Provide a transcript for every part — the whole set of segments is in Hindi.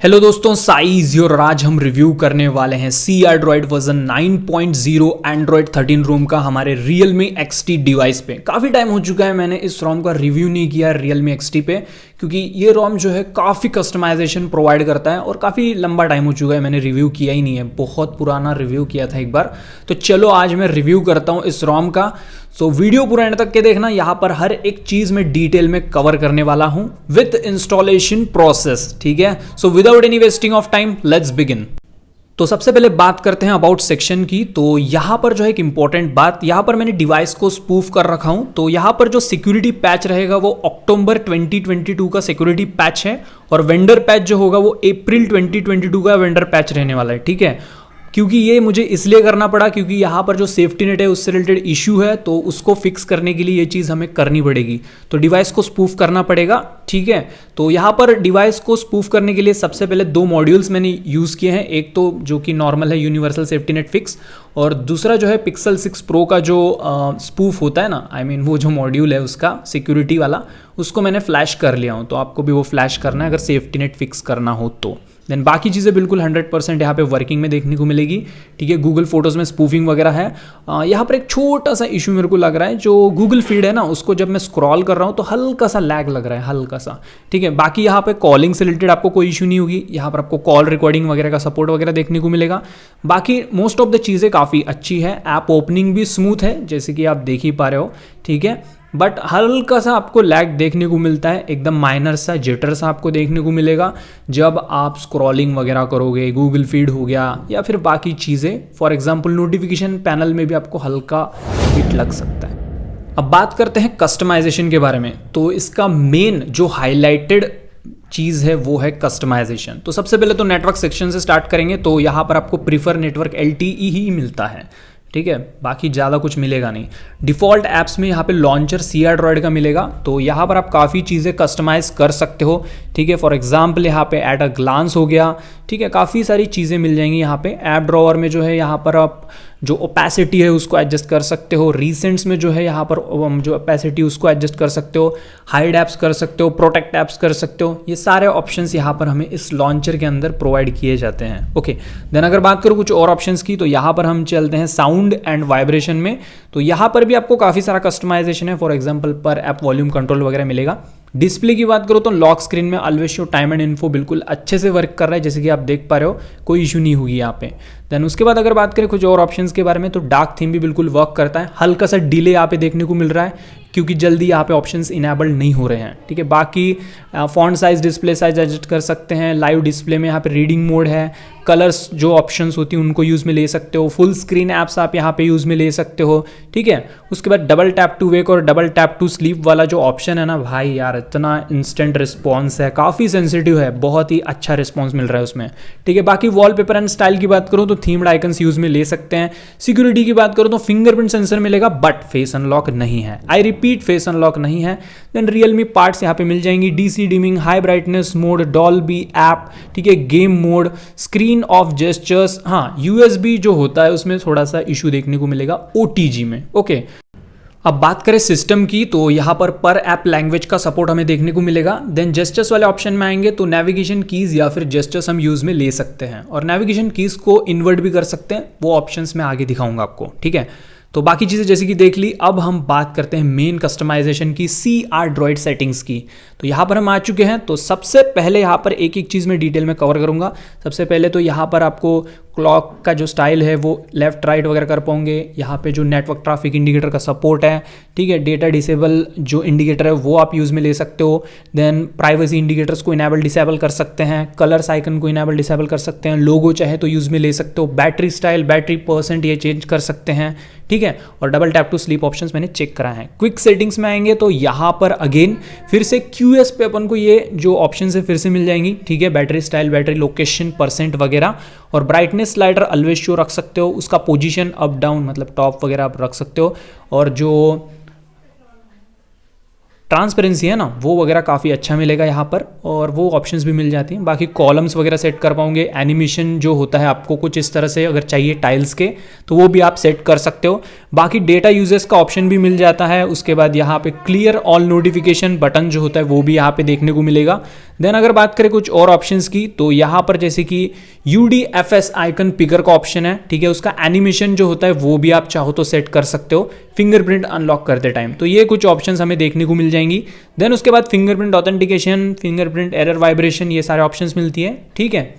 हेलो दोस्तों, साइज और आज हम रिव्यू करने वाले हैं सी एंड्रॉयड वर्जन 9.0 एंड्रॉयड 13 रोम का हमारे Realme XT डिवाइस पे। काफ़ी टाइम हो चुका है मैंने इस रोम का रिव्यू नहीं किया Realme XT पे, क्योंकि ये रोम जो है काफ़ी कस्टमाइजेशन प्रोवाइड करता है और काफ़ी लंबा टाइम हो चुका है मैंने रिव्यू किया ही नहीं है। बहुत पुराना रिव्यू किया था एक बार, तो चलो आज मैं रिव्यू करता हूँ इस रोम का। सो वीडियो पूरा एंड तक के देखना, यहाँ पर हर एक चीज़ में डिटेल में कवर करने वाला हूँ विद इंस्टॉलेशन प्रोसेस। ठीक है, so without any wasting of time let's begin. तो सबसे पहले बात करते हैं अबाउट सेक्शन की। तो यहाँ पर जो है एक इंपॉर्टेंट बात, यहाँ पर मैंने डिवाइस को स्पूफ कर रखा हूँ। तो यहाँ पर जो सिक्योरिटी पैच रहेगा वो अक्टूबर 2022 का सिक्योरिटी पैच है और वेंडर पैच जो होगा वो अप्रैल 2022 का वेंडर पैच रहने वाला है। ठीक है, क्योंकि ये मुझे इसलिए करना पड़ा क्योंकि यहाँ पर जो सेफ्टी नेट है उससे रिलेटेड इशू है, तो उसको फिक्स करने के लिए ये चीज़ हमें करनी पड़ेगी। तो डिवाइस को स्पूफ करना पड़ेगा। ठीक है, तो यहाँ पर डिवाइस को स्पूफ करने के लिए सबसे पहले दो मॉड्यूल्स मैंने यूज़ किए हैं। एक तो जो कि नॉर्मल है यूनिवर्सल सेफ्टी नेट फिक्स, और दूसरा जो है Pixel 6 Pro का जो स्पूफ होता है ना, आई मीन वो जो मॉड्यूल है उसका सिक्योरिटी वाला, उसको मैंने फ्लैश कर लिया हूँ। तो आपको भी वो फ्लैश करना है अगर सेफ्टी नेट फिक्स करना हो तो। देन बाकी चीज़ें बिल्कुल 100% यहाँ पे वर्किंग में देखने को मिलेगी। ठीक है, गूगल फोटोज़ में स्पूफिंग वगैरह है। यहाँ पर एक छोटा सा इशू मेरे को लग रहा है, जो गूगल फीड है ना उसको जब मैं स्क्रॉल कर रहा हूँ तो हल्का सा लैग लग रहा है, हल्का सा। ठीक है, बाकी यहाँ पे कॉलिंग से रिलेटेड आपको कोई इशू नहीं होगी। यहाँ पर आपको कॉल रिकॉर्डिंग वगैरह का सपोर्ट वगैरह देखने को मिलेगा। बाकी मोस्ट ऑफ द चीज़ें काफ़ी अच्छी है। ऐप ओपनिंग भी स्मूथ है जैसे कि आप देख ही पा रहे हो। ठीक है, बट हल्का सा आपको लैग देखने को मिलता है, एकदम माइनर सा जिटर सा आपको देखने को मिलेगा जब आप स्क्रॉलिंग वगैरह करोगे, गूगल फीड हो गया या फिर बाकी चीज़ें। फॉर एग्जांपल नोटिफिकेशन पैनल में भी आपको हल्का हिट लग सकता है। अब बात करते हैं कस्टमाइजेशन के बारे में। तो इसका मेन जो हाईलाइटेड चीज़ है वो है कस्टमाइजेशन। तो सबसे पहले तो नेटवर्क सेक्शन से स्टार्ट करेंगे। तो यहाँ पर आपको प्रीफर नेटवर्क LTE ही मिलता है। ठीक है, बाकी ज़्यादा कुछ मिलेगा नहीं। डिफ़ॉल्ट ऐप्स में यहाँ पे लॉन्चर सी एंड्रॉयड का मिलेगा। तो यहाँ पर आप काफ़ी चीज़ें कस्टमाइज़ कर सकते हो। ठीक है, फॉर एग्जांपल यहाँ पे एट अ ग्लांस हो गया। ठीक है, काफ़ी सारी चीज़ें मिल जाएंगी यहाँ पे। ऐप ड्रॉवर में जो है यहाँ पर आप जो ओपेसिटी है उसको एडजस्ट कर सकते हो। रीसेंट्स में जो है यहाँ पर जो ओपेसिटी उसको एडजस्ट कर सकते हो। हाइड ऐप्स कर सकते हो, प्रोटेक्ट ऐप्स कर सकते हो। ये सारे ऑप्शंस यहाँ पर हमें इस लॉन्चर के अंदर प्रोवाइड किए जाते हैं। ओके, देन अगर बात करूँ कुछ और ऑप्शंस की, तो यहाँ पर हम चलते हैं साउंड एंड वाइब्रेशन में। तो यहाँ पर भी आपको काफ़ी सारा कस्टमाइजेशन है। फॉर एग्जाम्पल पर ऐप वॉल्यूम कंट्रोल वगैरह मिलेगा। डिस्प्ले की बात करो तो लॉक स्क्रीन में always show time and info बिल्कुल अच्छे से वर्क कर रहा है, जैसे कि आप देख पा रहे हो, कोई इशू नहीं होगी यहाँ पे। देन उसके बाद अगर बात करें कुछ और ऑप्शंस के बारे में, तो डार्क थीम भी बिल्कुल वर्क करता है। हल्का सा डिले यहाँ पे देखने को मिल रहा है क्योंकि जल्दी यहाँ पे ऑप्शंस इनेबल्ड नहीं हो रहे हैं। ठीक है, बाकी font size, display size adjust कर सकते हैं। लाइव डिस्प्ले में यहाँ पे रीडिंग मोड है। कलर्स जो ऑप्शंस होती हैं उनको यूज़ में ले सकते हो। फुल स्क्रीन ऐप्स आप यहाँ पे यूज़ में ले सकते हो। ठीक है, उसके बाद डबल टैप टू वेक और डबल टैप टू स्लीप वाला जो ऑप्शन है ना भाई यार, इतना इंस्टेंट रिस्पॉन्स है, काफ़ी सेंसिटिव है, बहुत ही अच्छा रिस्पॉन्स मिल रहा है उसमें। ठीक है, बाकी वॉलपेपर एंड स्टाइल की बात करूँ तो थीम्ड आइकन्स यूज़ में ले सकते हैं। सिक्योरिटी की बात करूँ तो फिंगरप्रिंट सेंसर मिलेगा बट फेस अनलॉक नहीं है। आई रिपीट, फेस अनलॉक नहीं है। देन Realme पार्ट्स यहाँ पे मिल जाएंगी। DC dimming, high brightness mode, Dolby app, ठीक है, game mode, screen of gestures. हाँ, USB जो होता है उसमें थोड़ा सा इशू देखने को मिलेगा OTG में। ओके, अब बात करें सिस्टम की, तो यहाँ पर ऐप लैंग्वेज का सपोर्ट हमें देखने को मिलेगा। देन जेस्चर्स वाले ऑप्शन में आएंगे तो नेविगेशन कीज़ या फिर जेस्चर्स हम यूज़ में ले सकते हैं, और नेविगेशन कीज़ को इन्वर्ट भी कर सकते हैं। वो ऑप्शंस मैं आगे दिखाऊंगा आपको। ठीक है, तो बाकी चीज़ें जैसे कि देख ली। अब हम बात करते हैं मेन कस्टमाइजेशन की, सी एंड्रॉयड सेटिंग्स की। तो यहाँ पर हम आ चुके हैं। तो सबसे पहले यहाँ पर एक एक चीज़ में डिटेल में कवर करूँगा। सबसे पहले तो यहाँ पर आपको क्लॉक का जो स्टाइल है वो लेफ्ट राइट वगैरह कर पाओगे। यहाँ पे जो नेटवर्क ट्रैफिक इंडिकेटर का सपोर्ट है। ठीक है, डेटा डिसेबल जो इंडिकेटर है वो आप यूज़ में ले सकते हो। देन प्राइवेसी इंडिकेटर्स को इनेबल डिसेबल कर सकते हैं। कलर्स आइकन को इनेबल डिसेबल कर सकते हैं। लोगो चाहे तो यूज़ में ले सकते हो। बैटरी स्टाइल, बैटरी परसेंट ये चेंज कर सकते हैं। ठीक है, और double tap to sleep options मैंने चेक करा है। क्विक सेटिंग्स में आएंगे तो यहाँ पर अगेन फिर से QS पे अपन को ये जो ऑप्शन है फिर से मिल जाएंगी। ठीक है, battery style, battery location, percent वगैरह, और ब्राइटनेस स्लाइडर ऑलवेज शो रख सकते हो। उसका पोजीशन अप डाउन मतलब टॉप वगैरह आप रख सकते हो। और जो ट्रांसपेरेंसी है ना वो वगैरह काफ़ी अच्छा मिलेगा यहाँ पर, और वो ऑप्शंस भी मिल जाती हैं। बाकी कॉलम्स वगैरह सेट कर पाओगे, एनिमेशन जो होता है आपको कुछ इस तरह से अगर चाहिए टाइल्स के तो वो भी आप सेट कर सकते हो। बाकी डेटा यूजेस का ऑप्शन भी मिल जाता है। उसके बाद यहाँ पे क्लियर ऑल नोटिफिकेशन बटन जो होता है वो भी यहाँ पे देखने को मिलेगा। देन अगर बात करें कुछ और ऑप्शंस की तो यहाँ पर जैसे कि UDFS आइकन पिकर का ऑप्शन है, ठीक है, उसका एनिमेशन जो होता है वो भी आप चाहो तो सेट कर सकते हो फिंगरप्रिंट अनलॉक करते टाइम। तो ये कुछ ऑप्शंस हमें देखने को मिल जाएंगी। देन उसके बाद fingerprint authentication, fingerprint error vibration, ये सारे ऑप्शंस मिलती है, ठीक है।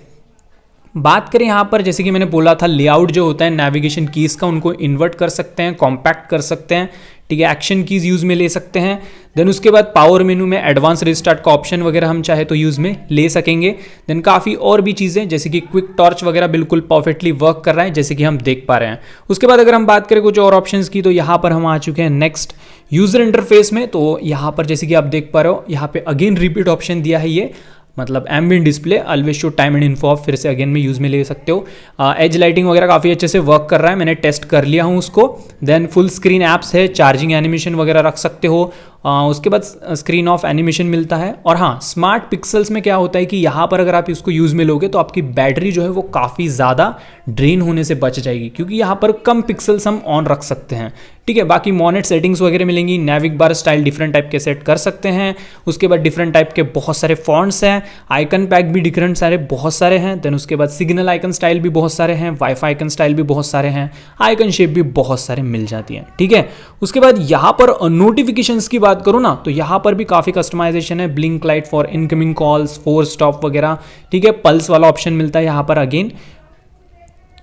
बात करें यहाँ पर जैसे कि मैंने बोला था लेआउट जो होता है नेविगेशन कीज का उनको इन्वर्ट कर सकते हैं, कॉम्पैक्ट कर सकते हैं, ठीक है, एक्शन कीज यूज में ले सकते हैं। देन उसके बाद पावर मेनू में एडवांस रिस्टार्ट का ऑप्शन वगैरह हम चाहे तो यूज में ले सकेंगे। देन काफ़ी और भी चीज़ें जैसे कि क्विक टॉर्च वगैरह बिल्कुल परफेक्टली वर्क कर रहा है जैसे कि हम देख पा रहे हैं। उसके बाद अगर हम बात करें कुछ और ऑप्शंस की तो यहाँ पर हम आ चुके हैं नेक्स्ट यूजर इंटरफेस में। तो यहाँ पर जैसे कि आप देख पा रहे हो यहाँ पे अगेन रिपीट ऑप्शन दिया है, ये मतलब ambient display always show time and info आप फिर से अगेन में यूज़ में ले सकते हो। एज लाइटिंग वगैरह काफ़ी अच्छे से वर्क कर रहा है, मैंने टेस्ट कर लिया हूँ उसको। देन फुल स्क्रीन ऐप्स है, चार्जिंग एनिमेशन वगैरह रख सकते हो। उसके बाद स्क्रीन ऑफ एनिमेशन मिलता है। और हाँ, स्मार्ट पिक्सल्स में क्या होता है कि यहाँ पर अगर आप इसको यूज़ में लोगे तो आपकी बैटरी जो है वो काफ़ी ज़्यादा ड्रेन होने से बच जाएगी, क्योंकि यहाँ पर कम पिक्सल्स हम ऑन रख सकते हैं, ठीक है। बाकी मॉनिटर सेटिंग्स वगैरह मिलेंगी, नेविक बार स्टाइल डिफरेंट टाइप के सेट कर सकते हैं। उसके बाद डिफरेंट टाइप के बहुत सारे फॉन्ट्स हैं, आइकन पैक भी डिफरेंट सारे बहुत सारे हैं। देन उसके बाद सिग्नल आइकन स्टाइल भी बहुत सारे हैं, वाईफाई आइकन स्टाइल भी बहुत सारे हैं, आइकन शेप भी बहुत सारे मिल जाती हैं, ठीक है। उसके बाद यहाँ पर नोटिफिकेशंस की बात करूँ ना तो यहाँ पर भी काफ़ी कस्टमाइजेशन है, blink light for incoming calls, force stop वगैरह, ठीक है, पल्स वाला ऑप्शन मिलता है यहाँ पर अगेन।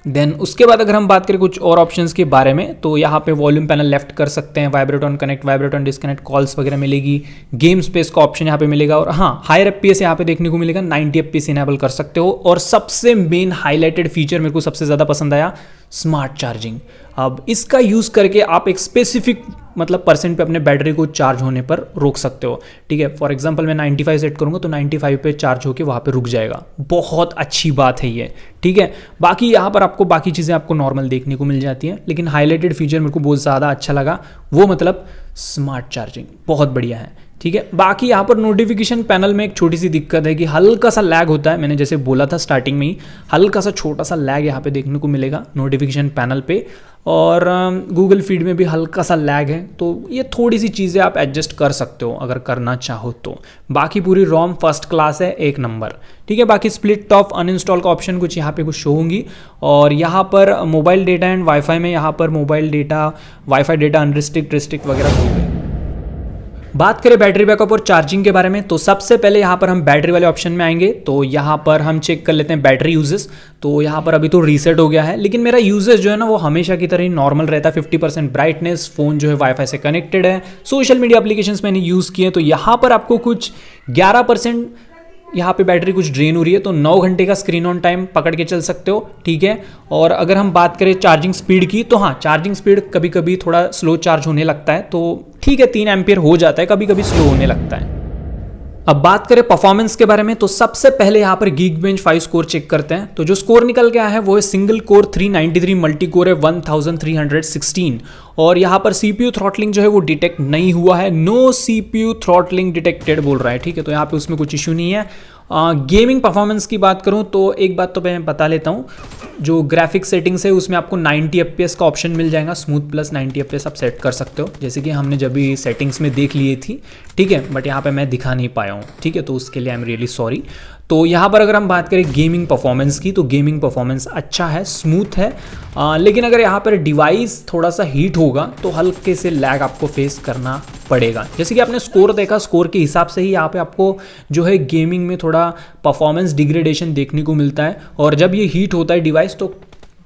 देन उसके बाद अगर हम बात करें कुछ और ऑप्शंस के बारे में तो यहाँ पे वॉल्यूम पैनल लेफ्ट कर सकते हैं, vibrate on connect, vibrate on disconnect, calls वगैरह मिलेगी, गेम स्पेस का ऑप्शन यहाँ पे मिलेगा। और हाँ, हायर FPS यहाँ पे देखने को मिलेगा, 90 FPS इनेबल कर सकते हो। और सबसे मेन हाईलाइटेड फीचर मेरे को सबसे ज़्यादा पसंद आया, स्मार्ट चार्जिंग। अब इसका यूज़ करके आप एक स्पेसिफिक मतलब परसेंट पे अपने बैटरी को चार्ज होने पर रोक सकते हो, ठीक है। फॉर एग्जांपल मैं 95 सेट करूंगा तो 95 पे चार्ज होके वहाँ पे रुक जाएगा। बहुत अच्छी बात है ये, ठीक है। बाकी यहाँ पर आपको बाकी चीज़ें आपको नॉर्मल देखने को मिल जाती हैं, लेकिन हाईलाइटेड फीचर मेरे को बहुत ज़्यादा अच्छा लगा, वो मतलब स्मार्ट चार्जिंग बहुत बढ़िया है, ठीक है। बाकी यहाँ पर नोटिफिकेशन पैनल में एक छोटी सी दिक्कत है कि हल्का सा लैग होता है, मैंने जैसे बोला था स्टार्टिंग में ही, हल्का सा छोटा सा लैग यहाँ पे देखने को मिलेगा नोटिफिकेशन पैनल पे। और गूगल फीड में भी हल्का सा लैग है, तो ये थोड़ी सी चीज़ें आप एडजस्ट कर सकते हो अगर करना चाहो तो। बाकी पूरी रोम फर्स्ट क्लास है, एक नंबर, ठीक है। बाकी स्प्लिट ऑफ अनइंस्टॉल का ऑप्शन कुछ यहाँ पे कुछ शो होंगी। और यहाँ पर मोबाइल डेटा एंड वाईफाई में यहाँ पर मोबाइल डेटा, वाईफाई डेटा अनरिस्ट्रिक्ट वगैरह। बात करें बैटरी बैकअप और चार्जिंग के बारे में तो सबसे पहले यहाँ पर हम बैटरी वाले ऑप्शन में आएंगे। तो यहाँ पर हम चेक कर लेते हैं बैटरी यूजेस। तो यहाँ पर अभी तो रीसेट हो गया है, लेकिन मेरा यूजेस जो है ना वो हमेशा की तरह ही नॉर्मल रहता है। 50% ब्राइटनेस, फोन जो है वाईफाई से कनेक्टेड है, सोशल मीडिया एप्लीकेशंस मैंने यूज़ किए तो यहाँ पर आपको कुछ 11% यहाँ पे बैटरी कुछ ड्रेन हो रही है, तो 9 घंटे का स्क्रीन ऑन टाइम पकड़ के चल सकते हो, ठीक है। और अगर हम बात करें चार्जिंग स्पीड की तो हाँ, चार्जिंग स्पीड कभी कभी थोड़ा स्लो चार्ज होने लगता है, तो ठीक है 3 एम्पियर हो जाता है, कभी कभी स्लो होने लगता है। अब बात करें परफॉर्मेंस के बारे में तो सबसे पहले यहाँ पर Geekbench 5 स्कोर चेक करते हैं। तो जो स्कोर निकल के आया है वो है सिंगल कोर 393, मल्टी कोर है 1316। और यहाँ पर CPU थ्रॉटलिंग जो है वो डिटेक्ट नहीं हुआ है, नो CPU थ्रॉटलिंग डिटेक्टेड बोल रहा है, ठीक है। तो यहाँ पे उसमें कुछ इशू नहीं है। गेमिंग परफॉर्मेंस की बात करूँ तो एक बात तो मैं बता लेता हूँ, जो ग्राफिक सेटिंग्स है उसमें आपको 90 FPS का ऑप्शन मिल जाएगा, स्मूथ प्लस 90 FPS आप सेट कर सकते हो, जैसे कि हमने जब भी सेटिंग्स में देख लिए थी, ठीक है। बट यहाँ पे मैं दिखा नहीं पाया हूँ, ठीक है, तो उसके लिए आई एम रियली सॉरी। तो यहाँ पर अगर हम बात करें गेमिंग परफॉर्मेंस की तो गेमिंग परफॉर्मेंस अच्छा है, स्मूथ है। लेकिन अगर यहाँ पर डिवाइस थोड़ा सा हीट होगा तो हल्के से लैग आपको फेस करना पड़ेगा। जैसे कि आपने स्कोर देखा, स्कोर के हिसाब से ही यहाँ पे आपको जो है गेमिंग में थोड़ा परफॉर्मेंस डिग्रेडेशन देखने को मिलता है। और जब ये हीट होता है डिवाइस, तो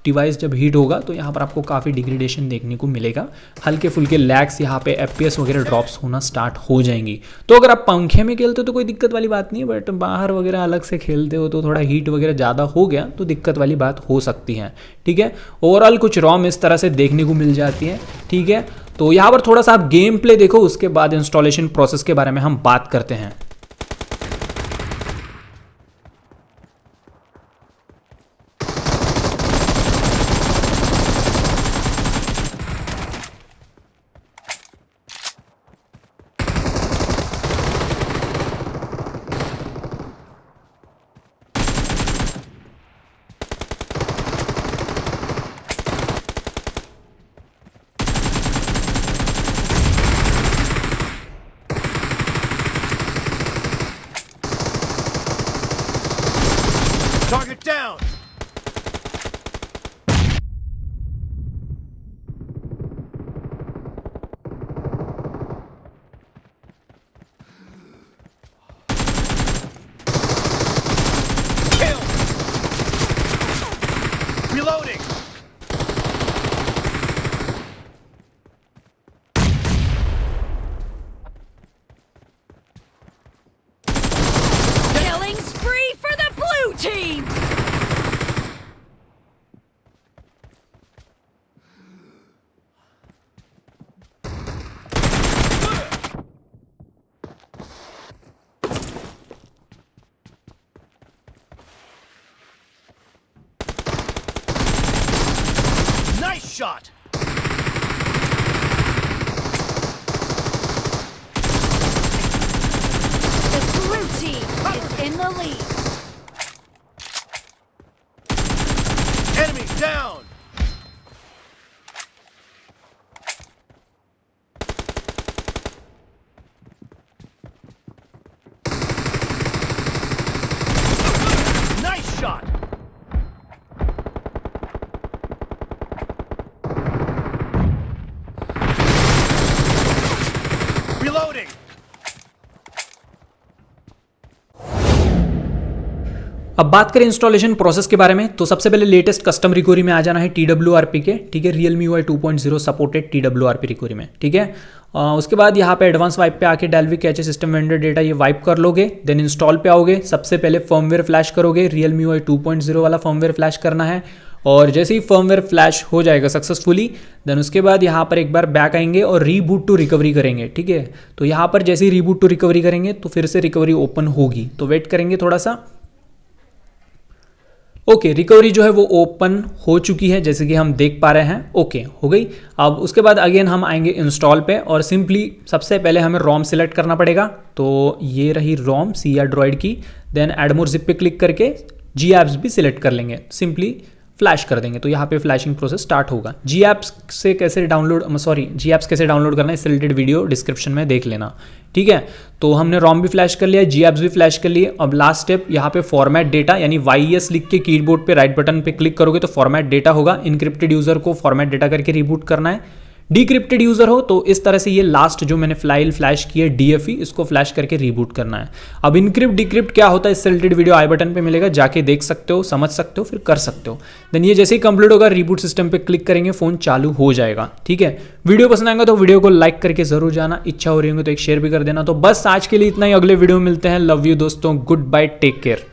डिवाइस जब हीट होगा तो यहाँ पर आपको काफ़ी डिग्रेडेशन देखने को मिलेगा, हल्के फुल्के लैग्स यहाँ पे FPS वगैरह ड्रॉप्स होना स्टार्ट हो जाएंगी। तो अगर आप पंखे में खेलते हो तो कोई दिक्कत वाली बात नहीं है, बट बाहर वगैरह अलग से खेलते हो तो थोड़ा हीट वगैरह ज़्यादा हो गया तो दिक्कत वाली बात हो सकती है, ठीक है। ओवरऑल कुछ रॉम इस तरह से देखने को मिल जाती है, ठीक है। तो यहाँ पर थोड़ा सा आप गेम प्ले देखो, उसके बाद इंस्टॉलेशन प्रोसेस के बारे में हम बात करते हैं। Target down. Kill. Reloading. Killing spree for the blue team! Nice shot. The blue team is in the lead. Enemy down. Nice shot. Reloading. अब बात करें इंस्टॉलेशन प्रोसेस के बारे में, तो सबसे पहले लेटेस्ट कस्टम रिकवरी में आ जाना है TWRP के, ठीक है, Realme UI 2.0 supported TWRP recovery में, ठीक है। उसके बाद यहाँ पे एडवांस वाइप पे आके Dalvik cache system vendor data ये वाइप कर लोगे, देन इंस्टॉल पे आओगे, सबसे पहले फर्मवेयर फ्लैश करोगे, Realme UI 2.0 वाला फर्मवेयर फ्लैश करना है, और जैसे ही फर्मवेयर फ्लैश हो जाएगा सक्सेसफुली, देन उसके बाद यहाँ पर एक बार बैक आएंगे और रीबूट टू रिकवरी करेंगे, ठीक है। तो यहाँ पर जैसे ही रीबूट टू रिकवरी करेंगे तो फिर से रिकवरी ओपन होगी, तो वेट करेंगे थोड़ा सा। ओके, रिकवरी जो है वो ओपन हो चुकी है जैसे कि हम देख पा रहे हैं, ओके हो गई। अब उसके बाद अगेन हम आएंगे इंस्टॉल पे, और सिंपली सबसे पहले हमें रोम सिलेक्ट करना पड़ेगा, तो ये रही रोम सी ड्रॉइड की, देन एड मोर जिप पे क्लिक करके जी एप्स भी सिलेक्ट कर लेंगे, सिंपली फ्लैश कर देंगे, तो यहाँ पे फ्लैशिंग प्रोसेस स्टार्ट होगा। जी एप्स कैसे डाउनलोड करना है, इससे रिलेटेड वीडियो डिस्क्रिप्शन में देख लेना, ठीक है। तो हमने रोम भी फ्लैश कर लिया, जी एप्स भी फ्लैश कर लिए। अब लास्ट स्टेप यहाँ पे फॉर्मेट डेटा, यानी YES लिख के कीबोर्ड पे राइट बटन पे क्लिक करोगे तो फॉर्मेट डेटा होगा। इनक्रिप्टेड यूजर को फॉर्मेट डेटा करके रिबूट करना है। डिक्रिप्टेड यूजर हो तो इस तरह से ये लास्ट जो मैंने फाइल फ्लैश की है DFE, इसको फ्लैश करके रिबूट करना है। अब इनक्रिप्ट डिक्रिप्ट क्या होता है, इससे रिलेटेड वीडियो आई बटन पे मिलेगा, जाके देख सकते हो, समझ सकते हो, फिर कर सकते हो। देन ये जैसे ही कंप्लीट होगा, रिबूट सिस्टम पे क्लिक करेंगे, फोन चालू हो जाएगा, ठीक है। वीडियो पसंद आएगा तो वीडियो को लाइक करके जरूर जाना, इच्छा हो रही होगी तो एक शेयर भी कर देना। तो बस आज के लिए इतना ही, अगले वीडियो में मिलते हैं। लव यू दोस्तों, गुड बाय, टेक केयर।